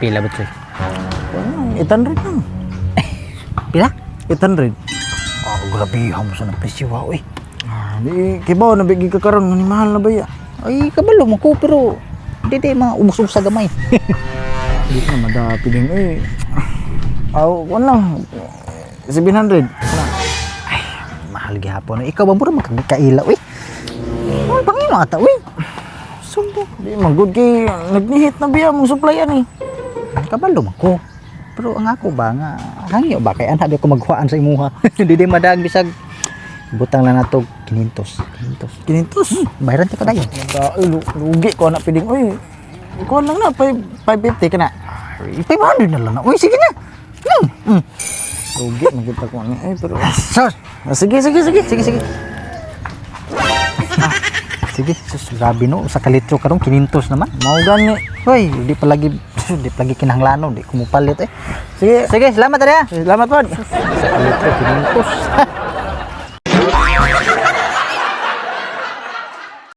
Pila ba ito? 800 lang. Pila? 800. Grabe mo sa presyo wow eh. Di kibaw na bigi ka karon ni mahal na ba ya? Ay kabalo mo ko pero di mga ubos sa gamay. Di na madapi din eh. Wala. 700. Mahal gihapon. Ikaw ba mura magkailaw eh? Ay pangino ata eh. Sundo. Di man good kay nagnihit na biya mong supplyan eh. Kabalo man ko. Pero ang ako ba nga hangyo ba kay ana di ko maghuaan sa imuha. Di madag bisag butang lang nato 500. 500. Bayaran ti ko dayon. Lugi ko na piding oy. Ko lang na 550 kana. 500 na lang na. Uy sige na. Lugi magita ko ni ay pero Sus. sige. Sige. Sige, sus, grabe no. Sa kalitro karong 500 naman. Mao gani. Hoy, di pa lagi kinahanglanon, di kumupalit eh. Sige. Sige, salamat Daria. Salamat pod. Sa kalitro 500.